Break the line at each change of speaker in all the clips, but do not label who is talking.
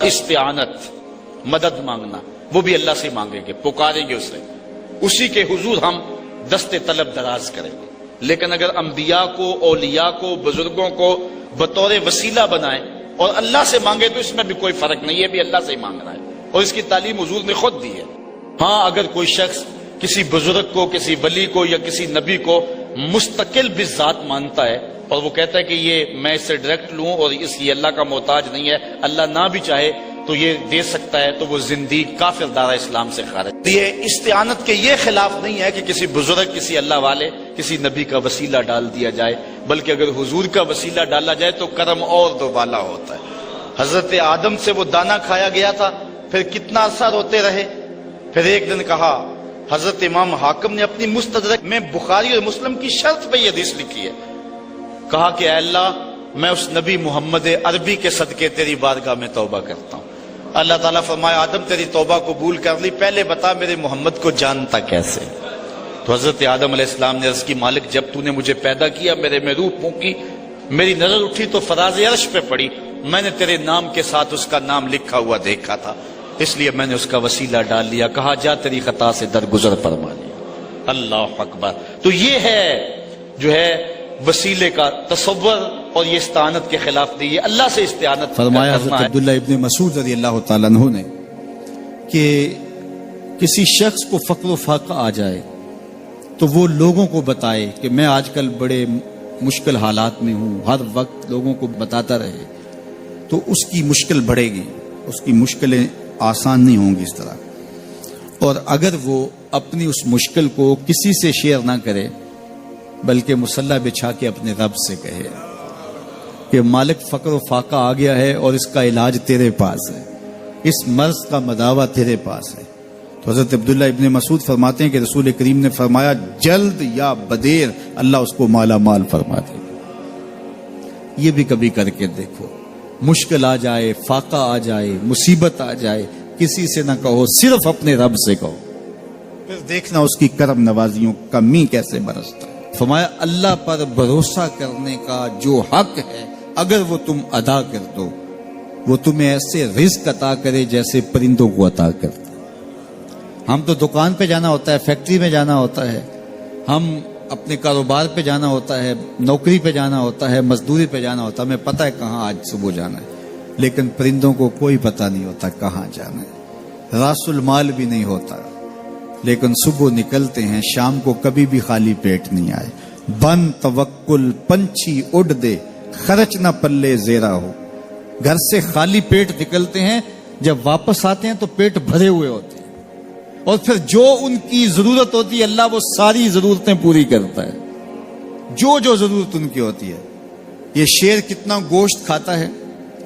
استعانت، مدد مانگنا، وہ بھی اللہ سے مانگیں گے، پکاریں گے اسے، اسی کے حضور ہم دست طلب دراز کریں گے۔ لیکن اگر انبیاء کو، اولیاء کو، بزرگوں کو بطور وسیلہ بنائیں اور اللہ سے مانگے تو اس میں بھی کوئی فرق نہیں ہے، بھی اللہ سے ہی مانگنا ہے، اور اس کی تعلیم حضور نے خود دی ہے۔ ہاں اگر کوئی شخص کسی بزرگ کو، کسی ولی کو یا کسی نبی کو مستقل بالذات مانتا ہے اور وہ کہتا ہے کہ یہ میں اس سے ڈائریکٹ لوں اور اس یہ اللہ کا محتاج نہیں ہے، اللہ نہ بھی چاہے تو یہ دے سکتا ہے، تو وہ زندیق کافر دارہ اسلام سے خارج۔ یہ استعانت کے یہ خلاف نہیں ہے کہ کسی بزرگ، کسی اللہ والے، کسی نبی کا وسیلہ ڈال دیا جائے، بلکہ اگر حضور کا وسیلہ ڈالا جائے تو کرم اور دوبالا ہوتا ہے۔ حضرت آدم سے وہ دانہ کھایا گیا تھا، پھر کتنا عرصہ روتے رہے، پھر ایک دن کہا، حضرت امام حاکم نے اپنی مستدرک میں بخاری اور مسلم کی شرط پہ یہ حدیث لکھی ہے، کہا کہ اے اللہ میں اس نبی محمد عربی کے صدقے تیری بارگاہ میں توبہ کرتا ہوں۔ اللہ تعالیٰ فرمایا آدم تیری توبہ قبول کر لی، پہلے بتا میرے محمد کو جانتا کیسے؟ تو حضرت آدم علیہ السلام نے عرض کی مالک جب تو نے مجھے پیدا کیا، میرے میں روح پھونکی، میری نظر اٹھی تو فراز عرش پہ پڑی، میں نے تیرے نام کے ساتھ اس کا نام لکھا ہوا دیکھا تھا، اس لیے میں نے اس کا وسیلہ ڈال لیا، کہا جا تیری خطا سے درگزر فرما لیا۔ اللہ اکبر۔ تو یہ ہے جو ہے وسیلے کا تصور، اور یہ استعانت کے خلاف نہیں، یہ اللہ سے استعانت
فرمایا حضرت عبداللہ ابن مسعود رضی اللہ تعالیٰ عنہ نے کہ کسی شخص کو فقر و فاقہ آ جائے تو وہ لوگوں کو بتائے کہ میں آج کل بڑے مشکل حالات میں ہوں، ہر وقت لوگوں کو بتاتا رہے تو اس کی مشکل بڑھے گی، اس کی مشکلیں آسان نہیں ہوں گی اس طرح۔ اور اگر وہ اپنی اس مشکل کو کسی سے شیئر نہ کرے بلکہ مصلی بچھا کے اپنے رب سے کہے کہ مالک فقر و فاقہ آ گیا ہے اور اس کا علاج تیرے پاس ہے، اس مرض کا مداوع تیرے پاس ہے۔ تو حضرت عبداللہ ابن مسعود فرماتے ہیں کہ رسول کریم نے فرمایا جلد یا بدیر اللہ اس کو مالا مال فرما دے گا۔ یہ بھی کبھی کر کے دیکھو، مشکل آ جائے، فاقہ آ جائے، مصیبت آ جائے، کسی سے نہ کہو، صرف اپنے رب سے کہو، پھر دیکھنا اس کی کرم نوازیوں کا می کیسے برستا ہے۔ فرمایا اللہ پر بھروسہ کرنے کا جو حق ہے اگر وہ تم ادا کر دو، وہ تمہیں ایسے رزق عطا کرے جیسے پرندوں کو عطا کرتا ہے۔ ہم تو دکان پہ جانا ہوتا ہے، فیکٹری میں جانا ہوتا ہے، ہم اپنے کاروبار پہ جانا ہوتا ہے، نوکری پہ جانا ہوتا ہے، مزدوری پہ جانا ہوتا ہے، ہمیں پتہ ہے کہاں آج صبح جانا ہے، لیکن پرندوں کو کوئی پتہ نہیں ہوتا کہاں جانا ہے، راس المال بھی نہیں ہوتا، لیکن صبح نکلتے ہیں، شام کو کبھی بھی خالی پیٹ نہیں آئے۔ بن توکل پنچھی اڑ دے، خرچ نہ پلے زیرا ہو۔ گھر سے خالی پیٹ نکلتے ہیں، جب واپس آتے ہیں تو پیٹ بھرے ہوئے ہوتے ہیں، اور پھر جو ان کی ضرورت ہوتی ہے اللہ وہ ساری ضرورتیں پوری کرتا ہے، جو جو ضرورت ان کی ہوتی ہے۔ یہ شیر کتنا گوشت کھاتا ہے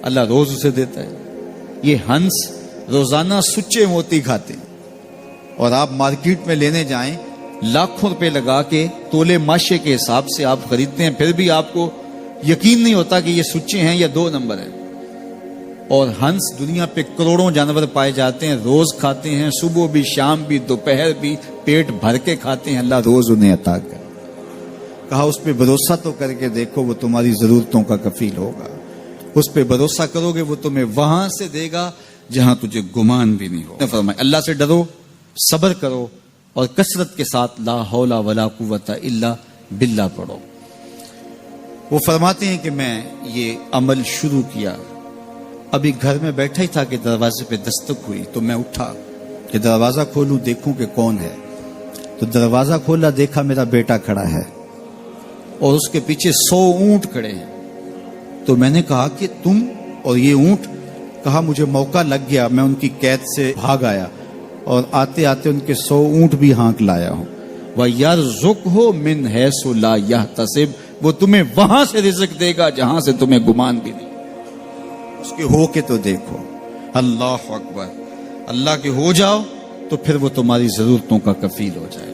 اللہ روز اسے دیتا ہے، یہ ہنس روزانہ سچے موتی کھاتے ہیں، اور آپ مارکیٹ میں لینے جائیں لاکھوں روپے لگا کے تولے ماشے کے حساب سے آپ خریدتے ہیں، پھر بھی آپ کو یقین نہیں ہوتا کہ یہ سچے ہیں یا 2 نمبر ہیں۔ اور ہنس دنیا پہ کروڑوں جانور پائے جاتے ہیں، روز کھاتے ہیں، صبح بھی، شام بھی، دوپہر بھی، پیٹ بھر کے کھاتے ہیں، اللہ روز انہیں عطا کرے۔ کہا اس پہ بھروسہ تو کر کے دیکھو، وہ تمہاری ضرورتوں کا کفیل ہوگا، اس پہ بھروسہ کرو گے وہ تمہیں وہاں سے دے گا جہاں تجھے گمان بھی نہیں ہوگا۔ فرمایا اللہ سے ڈرو، صبر کرو، اور کثرت کے ساتھ لا حول ولا قوت الا باللہ پڑھو۔ وہ فرماتے ہیں کہ میں یہ عمل شروع کیا، ابھی گھر میں بیٹھا ہی تھا کہ دروازے پہ دستک ہوئی، تو میں اٹھا کہ دروازہ کھولوں دیکھوں کہ کون ہے، تو دروازہ کھولا، دیکھا میرا بیٹا کھڑا ہے اور اس کے پیچھے 100 اونٹ کھڑے ہیں۔ تو میں نے کہا کہ تم اور یہ اونٹ؟ کہا مجھے موقع لگ گیا، میں ان کی قید سے بھاگ آیا اور آتے آتے ان کے 100 اونٹ بھی ہانک لایا ہوں۔ وَيَرْزُقْهُ مِنْ حَيْثُ لَا يَحْتَسِبُ، وہ تمہیں وہاں سے رزق دے گا جہاں سے تمہیں گمان بھی نہیں۔ اس کے ہو کے تو دیکھو، اللہ اکبر، اللہ کے ہو جاؤ تو پھر وہ تمہاری ضرورتوں کا کفیل ہو جائے۔